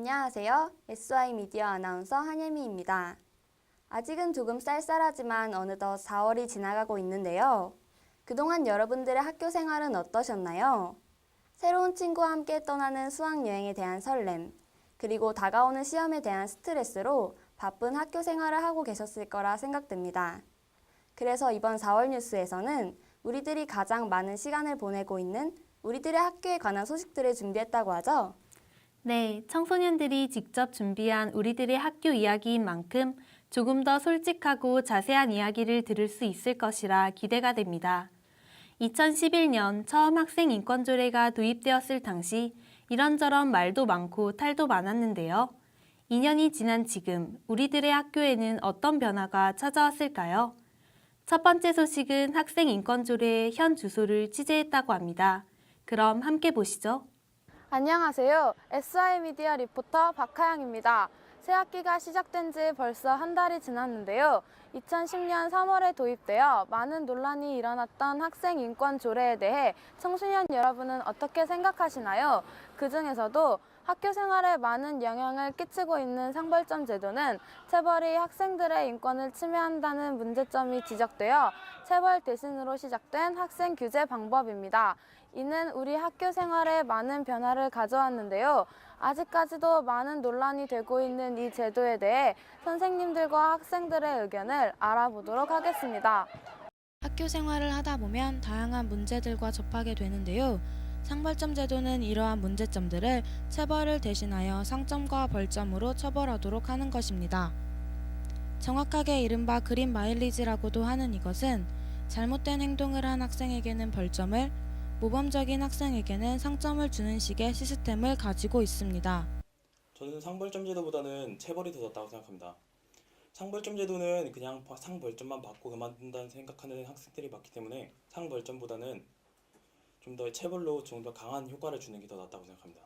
안녕하세요. SY 미디어 아나운서 한예미입니다. 아직은 조금 쌀쌀하지만 어느덧 4월이 지나가고 있는데요. 그동안 여러분들의 학교 생활은 어떠셨나요? 새로운 친구와 함께 떠나는 수학여행에 대한 설렘, 그리고 다가오는 시험에 대한 스트레스로 바쁜 학교 생활을 하고 계셨을 거라 생각됩니다. 그래서 이번 4월 뉴스에서는 우리들이 가장 많은 시간을 보내고 있는 우리들의 학교에 관한 소식들을 준비했다고 하죠. 네, 청소년들이 직접 준비한 우리들의 학교 이야기인 만큼 조금 더 솔직하고 자세한 이야기를 들을 수 있을 것이라 기대가 됩니다. 2011년 처음 학생 인권조례가 도입되었을 당시 이런저런 말도 많고 탈도 많았는데요. 2년이 지난 지금 우리들의 학교에는 어떤 변화가 찾아왔을까요? 첫 번째 소식은 학생 인권조례의 현 주소를 취재했다고 합니다. 그럼 함께 보시죠. 안녕하세요. SI 미디어 리포터 박하영입니다. 새 학기가 시작된 지 벌써 한 달이 지났는데요. 2010년 3월에 도입되어 많은 논란이 일어났던 학생 인권 조례에 대해 청소년 여러분은 어떻게 생각하시나요? 그중에서도 학교 생활에 많은 영향을 끼치고 있는 상벌점 제도는 체벌이 학생들의 인권을 침해한다는 문제점이 지적되어 체벌 대신으로 시작된 학생 규제 방법입니다. 이는 우리 학교 생활에 많은 변화를 가져왔는데요. 아직까지도 많은 논란이 되고 있는 이 제도에 대해 선생님들과 학생들의 의견을 알아보도록 하겠습니다. 학교 생활을 하다 보면 다양한 문제들과 접하게 되는데요. 상벌점 제도는 이러한 문제점들을 체벌을 대신하여 상점과 벌점으로 처벌하도록 하는 것입니다. 정확하게 이른바 그린 마일리지라고도 하는 이것은 잘못된 행동을 한 학생에게는 벌점을, 모범적인 학생에게는 상점을 주는 식의 시스템을 가지고 있습니다. 저는 상벌점 제도보다는 체벌이 더 낫다고 생각합니다. 상벌점 제도는 그냥 상벌점만 받고 그만둔다는 생각하는 학생들이 많기 때문에 상벌점보다는 좀 더 체벌로 좀 더 강한 효과를 주는 게 더 낫다고 생각합니다.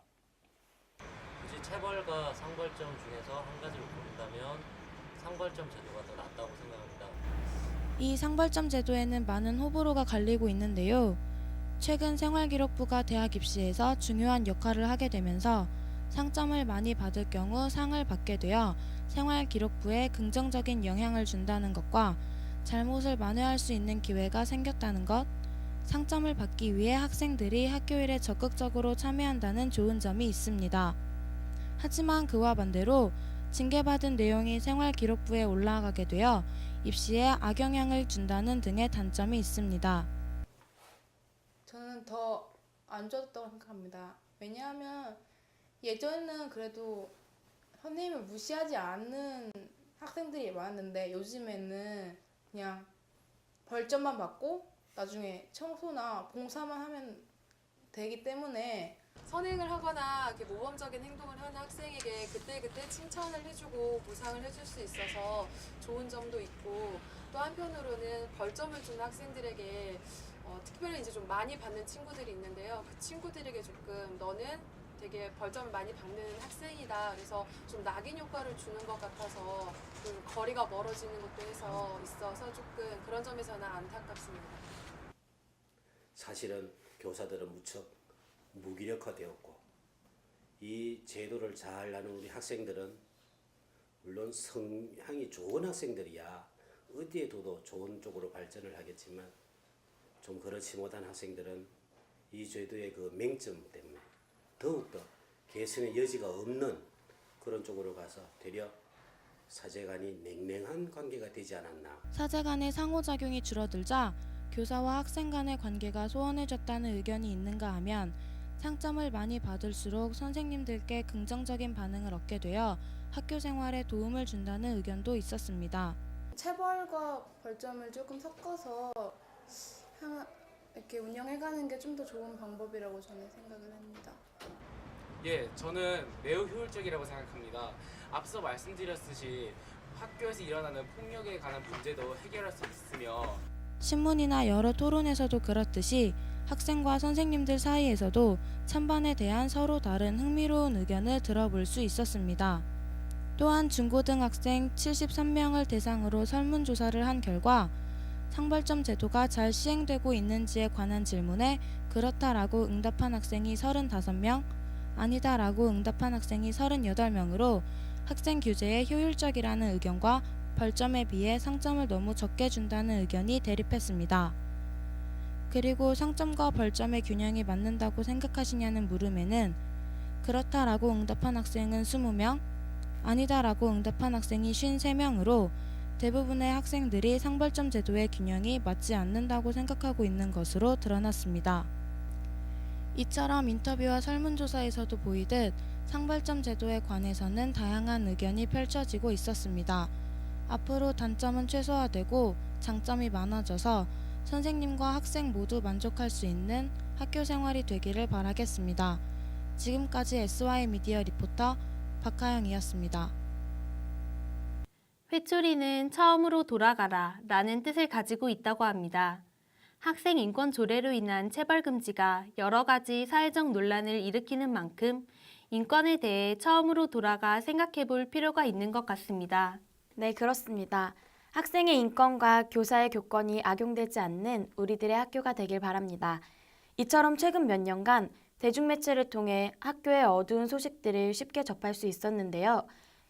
굳이 체벌과 상벌점 중에서 한 가지를 고른다면 상벌점 제도가 더 낫다고 생각합니다. 이 상벌점 제도에는 많은 호불호가 갈리고 있는데요. 최근 생활기록부가 대학 입시에서 중요한 역할을 하게 되면서 상점을 많이 받을 경우 상을 받게 되어 생활기록부에 긍정적인 영향을 준다는 것과 잘못을 만회할 수 있는 기회가 생겼다는 것, 상점을 받기 위해 학생들이 학교일에 적극적으로 참여한다는 좋은 점이 있습니다. 하지만 그와 반대로 징계받은 내용이 생활기록부에 올라가게 되어 입시에 악영향을 준다는 등의 단점이 있습니다. 저는 더 안 좋았다고 생각합니다. 왜냐하면 예전에는 그래도 선생님을 무시하지 않는 학생들이 많았는데 요즘에는 그냥 벌점만 받고 나중에 청소나 봉사만 하면 되기 때문에 선행을 하거나 이렇게 모범적인 행동을 하는 학생에게 그때그때 칭찬을 해주고 보상을 해줄 수 있어서 좋은 점도 있고, 또 한편으로는 벌점을 주는 학생들에게 특별히 이제 좀 많이 받는 친구들이 있는데요. 그 친구들에게 조금 너는 되게 벌점을 많이 받는 학생이다, 그래서 좀 낙인 효과를 주는 것 같아서 좀 거리가 멀어지는 것도 해서 있어서 조금 그런 점에서는 안타깝습니다. 사실은 교사들은 무척 무기력화되었고 이 제도를 잘 아는 우리 학생들은 물론 성향이 좋은 학생들이야 어디에 둬도 좋은 쪽으로 발전을 하겠지만 좀 그렇지 못한 학생들은 이 제도의 그 맹점 때문에 더욱더 개선의 여지가 없는 그런 쪽으로 가서 되려 사제 간이 냉랭한 관계가 되지 않았나. 사제 간의 상호작용이 줄어들자 교사와 학생 간의 관계가 소원해졌다는 의견이 있는가 하면 상점을 많이 받을수록 선생님들께 긍정적인 반응을 얻게 되어 학교 생활에 도움을 준다는 의견도 있었습니다. 체벌과 벌점을 조금 섞어서 이렇게 운영해가는 게 좀 더 좋은 방법이라고 저는 생각을 합니다. 예, 저는 매우 효율적이라고 생각합니다. 앞서 말씀드렸듯이 학교에서 일어나는 폭력에 관한 문제도 해결할 수 있으며 신문이나 여러 토론에서도 그렇듯이 학생과 선생님들 사이에서도 찬반에 대한 서로 다른 흥미로운 의견을 들어볼 수 있었습니다. 또한 중고등학생 73명을 대상으로 설문조사를 한 결과 상벌점 제도가 잘 시행되고 있는지에 관한 질문에 그렇다라고 응답한 학생이 35명, 아니다라고 응답한 학생이 38명으로 학생 규제에 효율적이라는 의견과 벌점에 비해 상점을 너무 적게 준다는 의견이 대립했습니다. 그리고 상점과 벌점의 균형이 맞는다고 생각하시냐는 물음에는 그렇다라고 응답한 학생은 20명, 아니다라고 응답한 학생이 53명으로 대부분의 학생들이 상벌점 제도의 균형이 맞지 않는다고 생각하고 있는 것으로 드러났습니다. 이처럼 인터뷰와 설문조사에서도 보이듯 상벌점 제도에 관해서는 다양한 의견이 펼쳐지고 있었습니다. 앞으로 단점은 최소화되고 장점이 많아져서 선생님과 학생 모두 만족할 수 있는 학교 생활이 되기를 바라겠습니다. 지금까지 SY 미디어 리포터 박하영이었습니다. 회초리는 처음으로 돌아가라 라는 뜻을 가지고 있다고 합니다. 학생 인권 조례로 인한 체벌 금지가 여러 가지 사회적 논란을 일으키는 만큼 인권에 대해 처음으로 돌아가 생각해 볼 필요가 있는 것 같습니다. 네, 그렇습니다. 학생의 인권과 교사의 교권이 악용되지 않는 우리들의 학교가 되길 바랍니다. 이처럼 최근 몇 년간 대중매체를 통해 학교의 어두운 소식들을 쉽게 접할 수 있었는데요.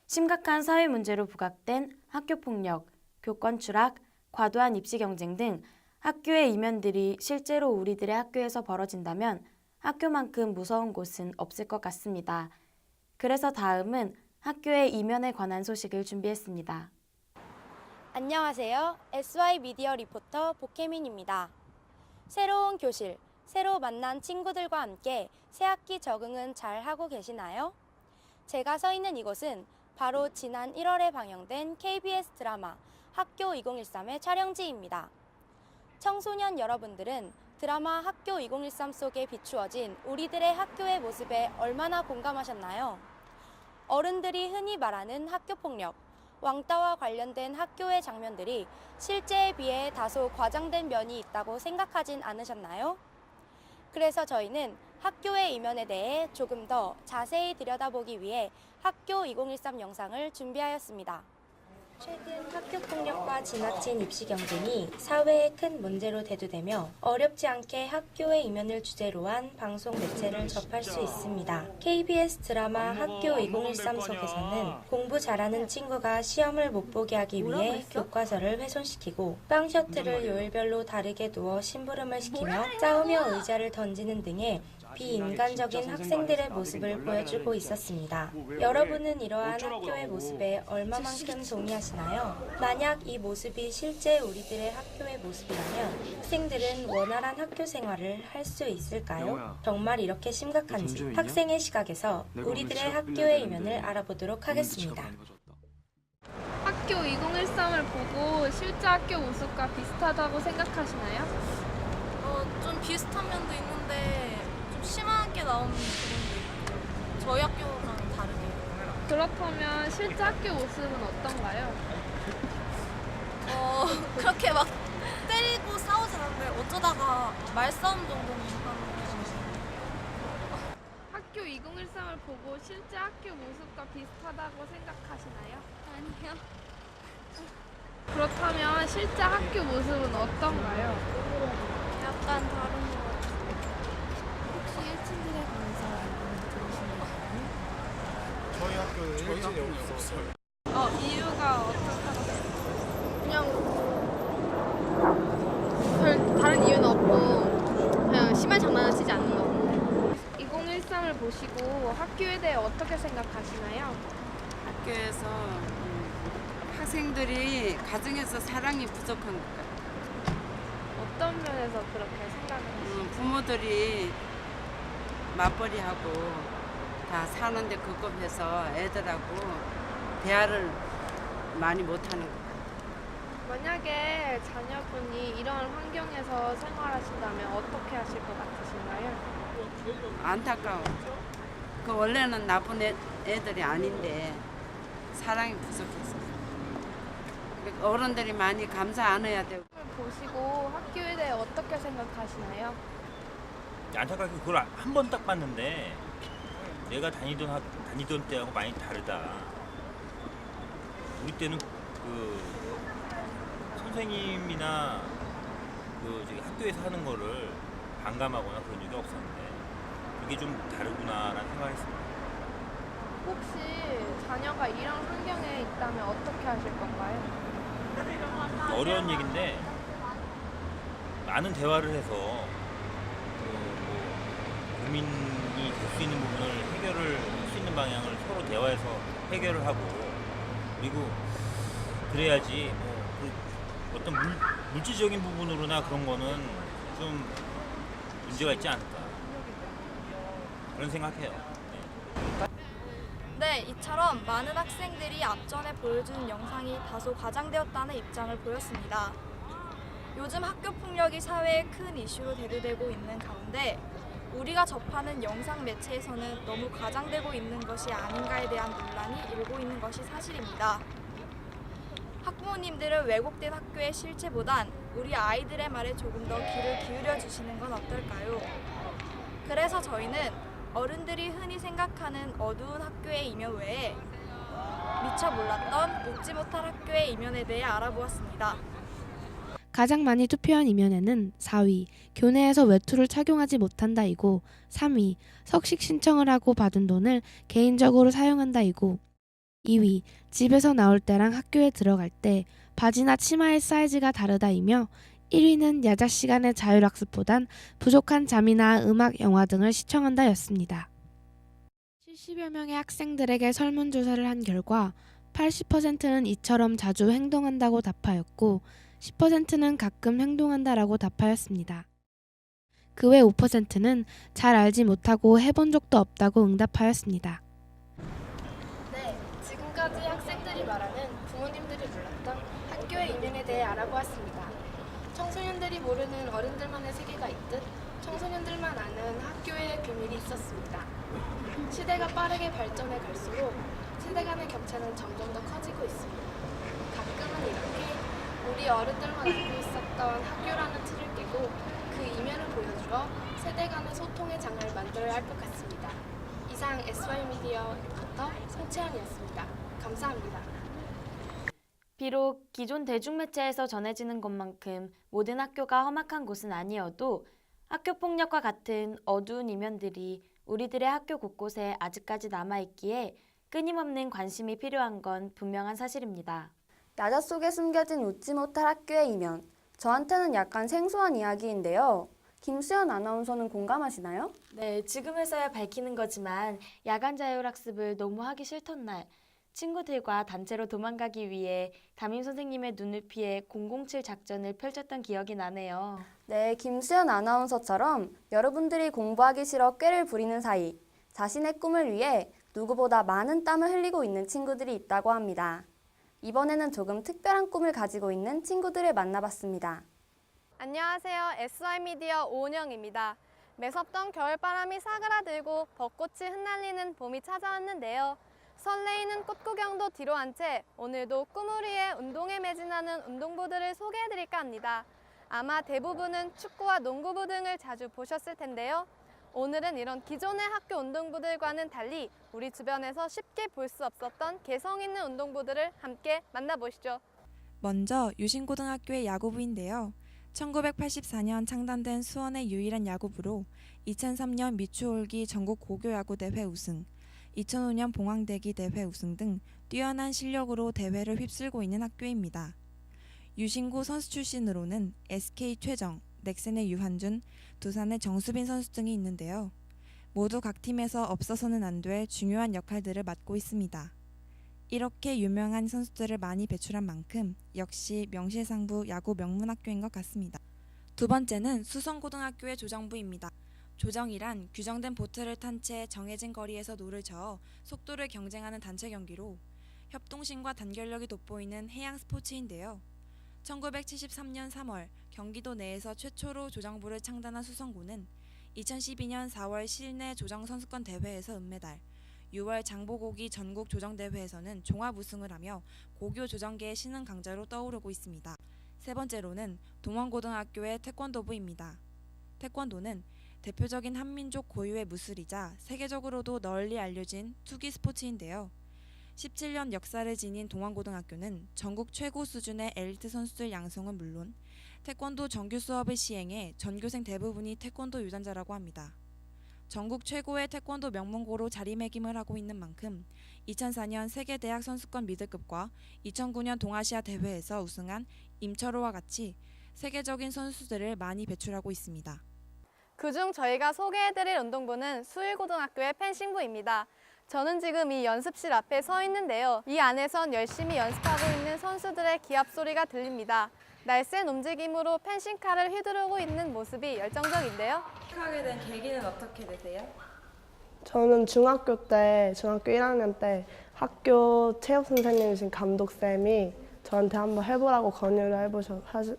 심각한 사회 문제로 부각된 학교폭력, 교권 추락, 과도한 입시 경쟁 등 학교의 이면들이 실제로 우리들의 학교에서 벌어진다면 학교만큼 무서운 곳은 없을 것 같습니다. 그래서 다음은 학교의 이면에 관한 소식을 준비했습니다. 안녕하세요. SY 미디어 리포터 복혜민입니다. 새로운 교실, 새로 만난 친구들과 함께 새학기 적응은 잘 하고 계시나요? 제가 서 있는 이곳은 바로 지난 1월에 방영된 KBS 드라마 학교 2013의 촬영지입니다. 청소년 여러분들은 드라마 학교 2013 속에 비추어진 우리들의 학교의 모습에 얼마나 공감하셨나요? 어른들이 흔히 말하는 학교폭력, 왕따와 관련된 학교의 장면들이 실제에 비해 다소 과장된 면이 있다고 생각하진 않으셨나요? 그래서 저희는 학교의 이면에 대해 조금 더 자세히 들여다보기 위해 학교 2013 영상을 준비하였습니다. 최근 학교폭력과 지나친 입시 경쟁이 사회의 큰 문제로 대두되며 어렵지 않게 학교의 이면을 주제로 한 방송 매체를 접할 수 있습니다. KBS 드라마 학교 2013 속에서는 공부 잘하는 친구가 시험을 못 보게 하기 위해 교과서를 훼손시키고 빵 셔틀을 요일별로 다르게 두어 심부름을 시키며 싸우며 의자를 던지는 등의 비인간적인 학생들의 모습을 보여주고 있었습니다. 여러분은 이러한 학교의 모습에 얼마만큼 동의하시나요? 만약 이 모습이 실제 우리들의 학교의 모습이라면 학생들은 원활한 학교 생활을 할 수 있을까요? 정말 이렇게 심각한지 학생의 시각에서 우리들의 학교의 이면을 알아보도록 하겠습니다. 학교 2013을 보고 실제 학교 모습과 비슷하다고 생각하시나요? 좀 비슷한 면도 있는데 좀 심하게 나오는 그런 게 있고 저희 학교랑 다르게. 그렇다면 실제 학교 모습은 어떤가요? 그렇게 막 때리고 싸우진 않는데 어쩌다가 말싸움 정도는 하는 학교 2013을 보고 실제 학교 모습과 비슷하다고 생각하시나요? 아니요. 그렇다면 실제 학교 모습은 어떤가요? 약간 다른 것 같아요. 혹시 1층들에 관해서 들으시나요? 저희 학교는 일진이 없어요. 이유가 어떻다고 그냥 별 다른 이유는 없고 그냥 심한 장난을 치지 않는 거고. 2013을 보시고 학교에 대해 어떻게 생각하시나요? 학교에서 학생들이 가정에서 사랑이 부족한 것 같아요. 어떤 면에서 그렇게 생각하시나요? 부모들이 맞벌이하고 다 사는데 급급해서 애들하고 대화를 많이 못하는 것 같아요. 만약에 자녀분이 이런 환경에서 생활하신다면 어떻게 하실 것 같으신가요? 안타까워. 그 원래는 나쁜 애들이 아닌데 사랑이 부족해서. 어른들이 많이 감사 안 해야 되고. 보시고 학교에 대해 어떻게 생각하시나요? 안타깝게 그걸 한 번 딱 봤는데 내가 다니던 때하고 많이 다르다. 우리 때는 그 선생님이나 그 저기 학교에서 하는 거를 반감하거나 그런 적이 없었는데 그게 좀 다르구나라는 생각을 했습니다. 혹시 자녀가 이런 환경에 있다면 어떻게 하실 건가요? 어려운 얘기인데 많은 대화를 해서 고민이 될 수 있는 부분을 해결을 할 수 있는 방향을 서로 대화해서 해결을 하고, 그리고 그래야지 어떤 물질적인 부분으로나 그런 거는 좀 문제가 있지 않을까 그런 생각해요. 네, 이처럼 많은 학생들이 앞전에 보여준 영상이 다소 과장되었다는 입장을 보였습니다. 요즘 학교 폭력이 사회의 큰 이슈로 대두되고 있는 가운데 우리가 접하는 영상 매체에서는 너무 과장되고 있는 것이 아닌가에 대한 논란이 일고 있는 것이 사실입니다. 학부모님들은 왜곡된 학교의 실체보단 우리 아이들의 말에 조금 더 귀를 기울여 주시는 건 어떨까요? 그래서 저희는 어른들이 흔히 생각하는 어두운 학교의 이면 외에 미처 몰랐던 웃지 못할 학교의 이면에 대해 알아보았습니다. 가장 많이 투표한 이면에는 4위, 교내에서 외투를 착용하지 못한다이고, 3위, 석식 신청을 하고 받은 돈을 개인적으로 사용한다이고, 2위, 집에서 나올 때랑 학교에 들어갈 때 바지나 치마의 사이즈가 다르다이며, 1위는 야자 시간의 자율학습보단 부족한 잠이나 음악, 영화 등을 시청한다였습니다. 70여 명의 학생들에게 설문조사를 한 결과 80%는 이처럼 자주 행동한다고 답하였고, 10%는 가끔 행동한다라고 답하였습니다. 그 외 5%는 잘 알지 못하고 해본 적도 없다고 응답하였습니다. 네, 지금까지 학생들이 말하는 부모님들이 몰랐던 학교의 이면에 대해 알아보았습니다. 청소년들이 모르는 어른들만의 세계가 있듯 청소년들만 아는 학교의 비밀이 있었습니다. 시대가 빠르게 발전해 갈수록 세대 간의 격차는 점점 더 커지고 있습니다. 가끔은 이렇게 우리 어른들만 알고 있었던 학교라는 틀을 깨고 그 이면을 보여주어 세대 간의 소통의 장을 만들어야 할 것 같습니다. 이상 SY미디어 리포터 송채연이었습니다. 감사합니다. 비록 기존 대중매체에서 전해지는 것만큼 모든 학교가 험악한 곳은 아니어도 학교 폭력과 같은 어두운 이면들이 우리들의 학교 곳곳에 아직까지 남아있기에 끊임없는 관심이 필요한 건 분명한 사실입니다. 야자 속에 숨겨진 웃지 못할 학교의 이면. 저한테는 약간 생소한 이야기인데요. 김수연 아나운서는 공감하시나요? 네, 지금에서야 밝히는 거지만 야간 자율학습을 너무 하기 싫던 날 친구들과 단체로 도망가기 위해 담임 선생님의 눈을 피해 007 작전을 펼쳤던 기억이 나네요. 네, 김수연 아나운서처럼 여러분들이 공부하기 싫어 꾀를 부리는 사이 자신의 꿈을 위해 누구보다 많은 땀을 흘리고 있는 친구들이 있다고 합니다. 이번에는 조금 특별한 꿈을 가지고 있는 친구들을 만나봤습니다. 안녕하세요. SY미디어 오은영입니다. 매섭던 겨울바람이 사그라들고 벚꽃이 흩날리는 봄이 찾아왔는데요. 설레이는 꽃구경도 뒤로 한 채 오늘도 꿈을 위해 운동에 매진하는 운동부들을 소개해드릴까 합니다. 아마 대부분은 축구와 농구부 등을 자주 보셨을 텐데요. 오늘은 이런 기존의 학교 운동부들과는 달리 우리 주변에서 쉽게 볼 수 없었던 개성 있는 운동부들을 함께 만나보시죠. 먼저 유신고등학교의 야구부인데요. 1984년 창단된 수원의 유일한 야구부로 2003년 미추홀기 전국 고교야구대회 우승, 2005년 봉황대기 대회 우승 등 뛰어난 실력으로 대회를 휩쓸고 있는 학교입니다. 유신고 선수 출신으로는 SK 최정, 넥센의 유한준, 두산의 정수빈 선수 등이 있는데요. 모두 각 팀에서 없어서는 안 될 중요한 역할들을 맡고 있습니다. 이렇게 유명한 선수들을 많이 배출한 만큼 역시 명실상부 야구 명문학교인 것 같습니다. 두 번째는 수성고등학교의 조정부입니다. 조정이란 규정된 보트를 탄 채 정해진 거리에서 노를 저어 속도를 경쟁하는 단체 경기로 협동심과 단결력이 돋보이는 해양 스포츠인데요. 1973년 3월 경기도 내에서 최초로 조정부를 창단한 수성고는 2012년 4월 실내 조정 선수권 대회에서 은메달, 6월 장보고기 전국 조정대회에서는 종합 우승을 하며 고교 조정계의 신흥 강자로 떠오르고 있습니다. 세 번째로는 동원고등학교의 태권도부입니다. 태권도는 대표적인 한민족 고유의 무술이자 세계적으로도 널리 알려진 투기 스포츠인데요. 17년 역사를 지닌 동원고등학교는 전국 최고 수준의 엘리트 선수들 양성은 물론 태권도 정규 수업을 시행해 전교생 대부분이 태권도 유단자라고 합니다. 전국 최고의 태권도 명문고로 자리매김을 하고 있는 만큼 2004년 세계대학 선수권 미들급과 2009년 동아시아 대회에서 우승한 임철호와 같이 세계적인 선수들을 많이 배출하고 있습니다. 그중 저희가 소개해드릴 운동부는 수일고등학교의 펜싱부입니다. 저는 지금 이 연습실 앞에 서 있는데요. 이 안에선 열심히 연습하고 있는 선수들의 기합 소리가 들립니다. 날쌘 움직임으로 펜싱칼을 휘두르고 있는 모습이 열정적인데요. 하게 된 계기는 어떻게 되세요? 저는 중학교 1학년 때 학교 체육 선생님이신 감독쌤이 저한테 한번 해보라고 권유를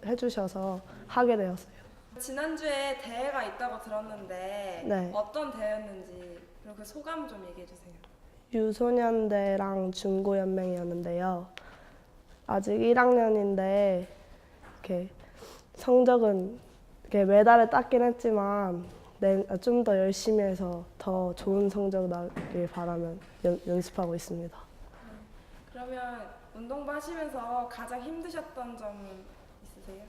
해주셔서 하게 되었어요. 지난주에 대회가 있다고 들었는데 네. 어떤 대회였는지 그리고 그 소감 좀 얘기해 주세요. 유소년대랑 중고연맹이었는데요. 아직 1학년인데 이렇게 성적은 이렇게 메달을 땄긴 했지만 좀 더 열심히 해서 더 좋은 성적 나길 바라면 연습하고 있습니다. 그러면 운동부 하시면서 가장 힘드셨던 점 있으세요?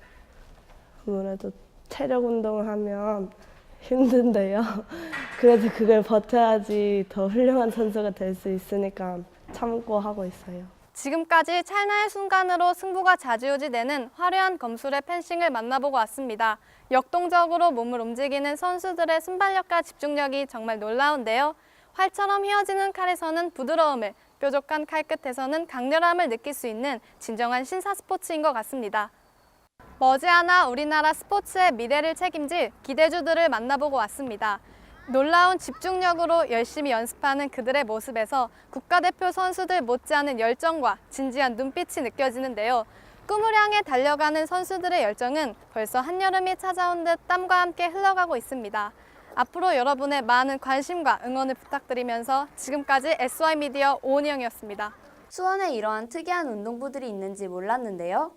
아무래도 체력 운동을 하면 힘든데요. 그래도 그걸 버텨야지 더 훌륭한 선수가 될 수 있으니까 참고 하고 있어요. 지금까지 찰나의 순간으로 승부가 좌지우지되는 화려한 검술의 펜싱을 만나보고 왔습니다. 역동적으로 몸을 움직이는 선수들의 순발력과 집중력이 정말 놀라운데요. 활처럼 휘어지는 칼에서는 부드러움을, 뾰족한 칼 끝에서는 강렬함을 느낄 수 있는 진정한 신사 스포츠인 것 같습니다. 머지않아 우리나라 스포츠의 미래를 책임질 기대주들을 만나보고 왔습니다. 놀라운 집중력으로 열심히 연습하는 그들의 모습에서 국가대표 선수들 못지않은 열정과 진지한 눈빛이 느껴지는데요. 꿈을 향해 달려가는 선수들의 열정은 벌써 한여름이 찾아온 듯 땀과 함께 흘러가고 있습니다. 앞으로 여러분의 많은 관심과 응원을 부탁드리면서 지금까지 SY 미디어 오은영이었습니다. 수원에 이러한 특이한 운동부들이 있는지 몰랐는데요.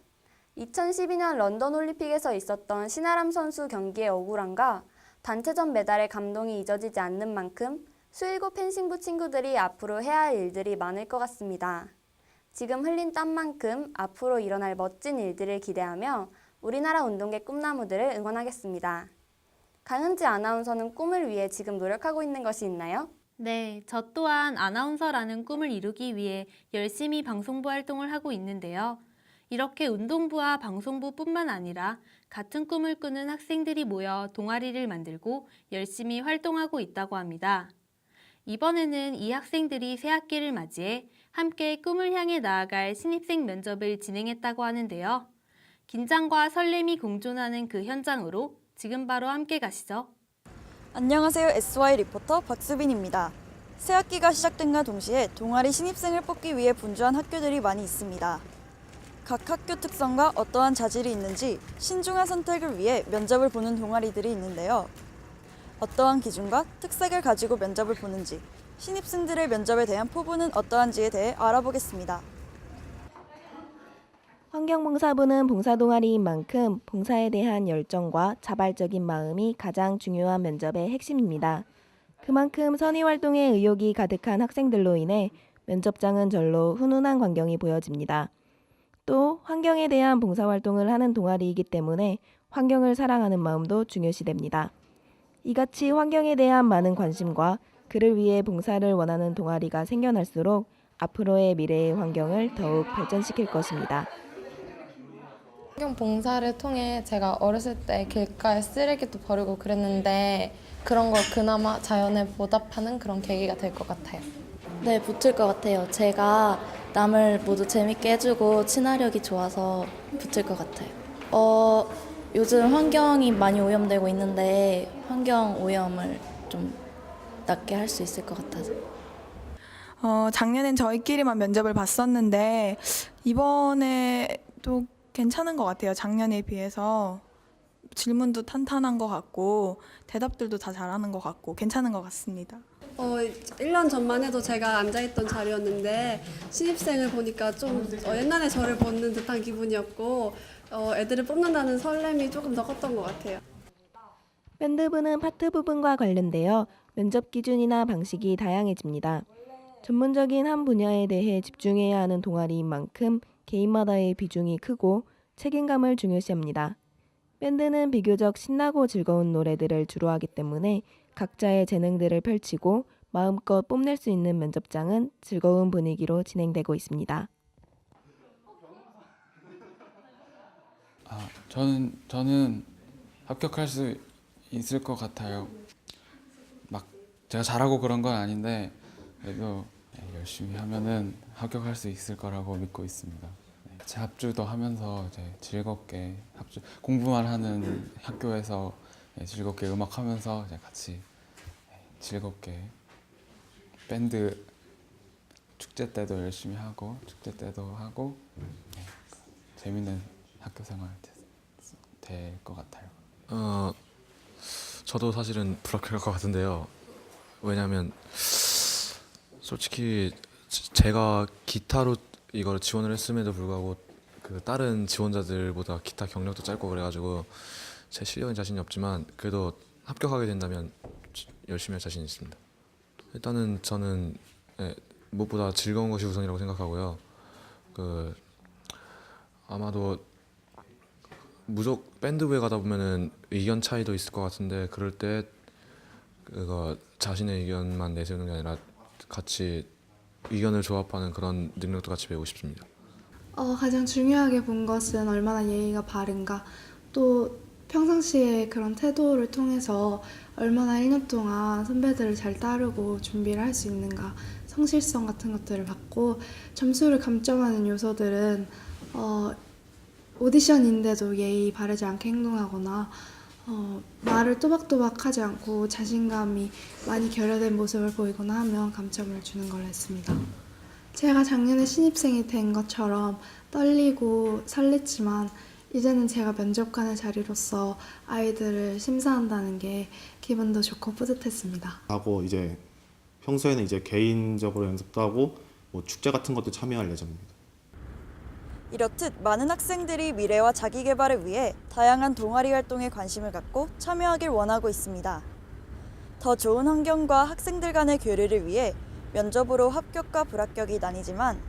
2012년 런던 올림픽에서 있었던 신아람 선수 경기의 억울함과 단체전 메달의 감동이 잊어지지 않는 만큼 수1고 펜싱부 친구들이 앞으로 해야 할 일들이 많을 것 같습니다. 지금 흘린 땀만큼 앞으로 일어날 멋진 일들을 기대하며 우리나라 운동계 꿈나무들을 응원하겠습니다. 강은지 아나운서는 꿈을 위해 지금 노력하고 있는 것이 있나요? 네, 저 또한 아나운서라는 꿈을 이루기 위해 열심히 방송부 활동을 하고 있는데요. 이렇게 운동부와 방송부뿐만 아니라 같은 꿈을 꾸는 학생들이 모여 동아리를 만들고 열심히 활동하고 있다고 합니다. 이번에는 이 학생들이 새학기를 맞이해 함께 꿈을 향해 나아갈 신입생 면접을 진행했다고 하는데요. 긴장과 설렘이 공존하는 그 현장으로 지금 바로 함께 가시죠. 안녕하세요. SY 리포터 박수빈입니다. 새학기가 시작된과 동시에 동아리 신입생을 뽑기 위해 분주한 학교들이 많이 있습니다. 각 학교 특성과 어떠한 자질이 있는지 신중한 선택을 위해 면접을 보는 동아리들이 있는데요. 어떠한 기준과 특색을 가지고 면접을 보는지, 신입생들의 면접에 대한 포부는 어떠한지에 대해 알아보겠습니다. 환경봉사부는 봉사동아리인 만큼 봉사에 대한 열정과 자발적인 마음이 가장 중요한 면접의 핵심입니다. 그만큼 선의활동에 의욕이 가득한 학생들로 인해 면접장은 절로 훈훈한 광경이 보여집니다. 또 환경에 대한 봉사활동을 하는 동아리이기 때문에 환경을 사랑하는 마음도 중요시됩니다. 이같이 환경에 대한 많은 관심과 그를 위해 봉사를 원하는 동아리가 생겨날수록 앞으로의 미래의 환경을 더욱 발전시킬 것입니다. 환경 봉사를 통해 제가 어렸을 때 길가에 쓰레기도 버리고 그랬는데 그런 걸 그나마 자연에 보답하는 그런 계기가 될 것 같아요. 네, 붙을 것 같아요. 제가 남을 모두 재밌게 해주고 친화력이 좋아서 붙을 것 같아요. 요즘 환경이 많이 오염되고 있는데 환경 오염을 좀 낮게 할 수 있을 것 같아서. 작년엔 저희끼리만 면접을 봤었는데 이번에도 괜찮은 것 같아요. 작년에 비해서 질문도 탄탄한 것 같고 대답들도 다 잘하는 것 같고 괜찮은 것 같습니다. 1년 전만 해도 제가 앉아있던 자리였는데 신입생을 보니까 좀 옛날에 저를 보는 듯한 기분이었고 애들을 뽑는다는 설렘이 조금 더 컸던 것 같아요. 밴드부는 파트 부분과 관련되어 면접 기준이나 방식이 다양해집니다. 전문적인 한 분야에 대해 집중해야 하는 동아리인 만큼 개인마다의 비중이 크고 책임감을 중요시합니다. 밴드는 비교적 신나고 즐거운 노래들을 주로 하기 때문에 각자의 재능들을 펼치고 마음껏 뽐낼 수 있는 면접장은 즐거운 분위기로 진행되고 있습니다. 저는 합격할 수 있을 것 같아요. 막 제가 잘하고 그런 건 아닌데 그래도 열심히 하면은 합격할 수 있을 거라고 믿고 있습니다. 제 합주도 하면서 이제 즐겁게 공부만 하는 학교에서 즐겁게 음악하면서 이제 같이 즐겁게 밴드 축제 때도 열심히 하고 재밌는 학교 생활 될 것 같아요. 저도 사실은 불합격할 것 같은데요. 왜냐하면 솔직히 제가 기타로 이걸 지원을 했음에도 불구하고 그 다른 지원자들보다 기타 경력도 짧고 그래가지고 제 실력은 자신이 없지만 그래도 합격하게 된다면 열심히 할 자신이 있습니다. 일단은 저는 무엇보다 즐거운 것이 우선이라고 생각하고요. 아마도 밴드부에 가다 보면은 의견 차이도 있을 것 같은데 그럴 때 자신의 의견만 내세우는 게 아니라 같이 의견을 조합하는 그런 능력도 같이 배우고 싶습니다. 가장 중요하게 본 것은 얼마나 예의가 바른가, 또 평상시에 그런 태도를 통해서 얼마나 1년 동안 선배들을 잘 따르고 준비를 할 수 있는가, 성실성 같은 것들을 봤고, 점수를 감점하는 요소들은 오디션인데도 예의 바르지 않게 행동하거나 말을 또박또박 하지 않고 자신감이 많이 결여된 모습을 보이거나 하면 감점을 주는 걸로 했습니다. 제가 작년에 신입생이 된 것처럼 떨리고 설렜지만 이제는 제가 면접관의 자리로서 아이들을 심사한다는 게 기분도 좋고 뿌듯했습니다. 하고 이제 평소에는 이제 개인적으로 연습도 하고 뭐 축제 같은 것도 참여할 예정입니다. 이렇듯 많은 학생들이 미래와 자기 개발을 위해 다양한 동아리 활동에 관심을 갖고 참여하길 원하고 있습니다. 더 좋은 환경과 학생들 간의 교류를 위해 면접으로 합격과 불합격이 나뉘지만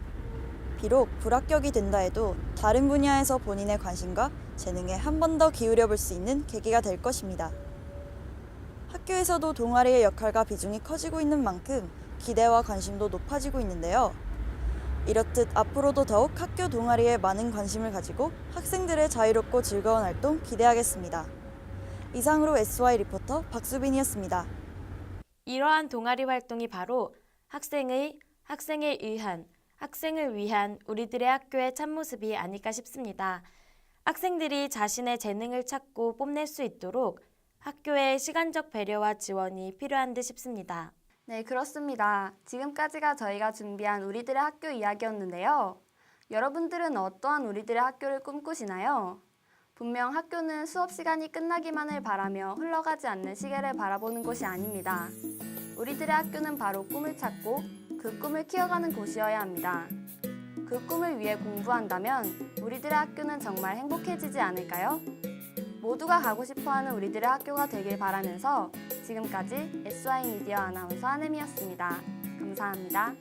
비록 불합격이 된다 해도 다른 분야에서 본인의 관심과 재능에 한 번 더 기울여 볼 수 있는 계기가 될 것입니다. 학교에서도 동아리의 역할과 비중이 커지고 있는 만큼 기대와 관심도 높아지고 있는데요. 이렇듯 앞으로도 더욱 학교 동아리에 많은 관심을 가지고 학생들의 자유롭고 즐거운 활동 기대하겠습니다. 이상으로 SY 리포터 박수빈이었습니다. 이러한 동아리 활동이 바로 학생을 위한 우리들의 학교의 참모습이 아닐까 싶습니다. 학생들이 자신의 재능을 찾고 뽐낼 수 있도록 학교의 시간적 배려와 지원이 필요한 듯 싶습니다. 네, 그렇습니다. 지금까지가 저희가 준비한 우리들의 학교 이야기였는데요. 여러분들은 어떠한 우리들의 학교를 꿈꾸시나요? 분명 학교는 수업 시간이 끝나기만을 바라며 흘러가지 않는 시계를 바라보는 곳이 아닙니다. 우리들의 학교는 바로 꿈을 찾고 그 꿈을 키워가는 곳이어야 합니다. 그 꿈을 위해 공부한다면 우리들의 학교는 정말 행복해지지 않을까요? 모두가 가고 싶어하는 우리들의 학교가 되길 바라면서 지금까지 SY 미디어 아나운서 한혜미였습니다. 감사합니다.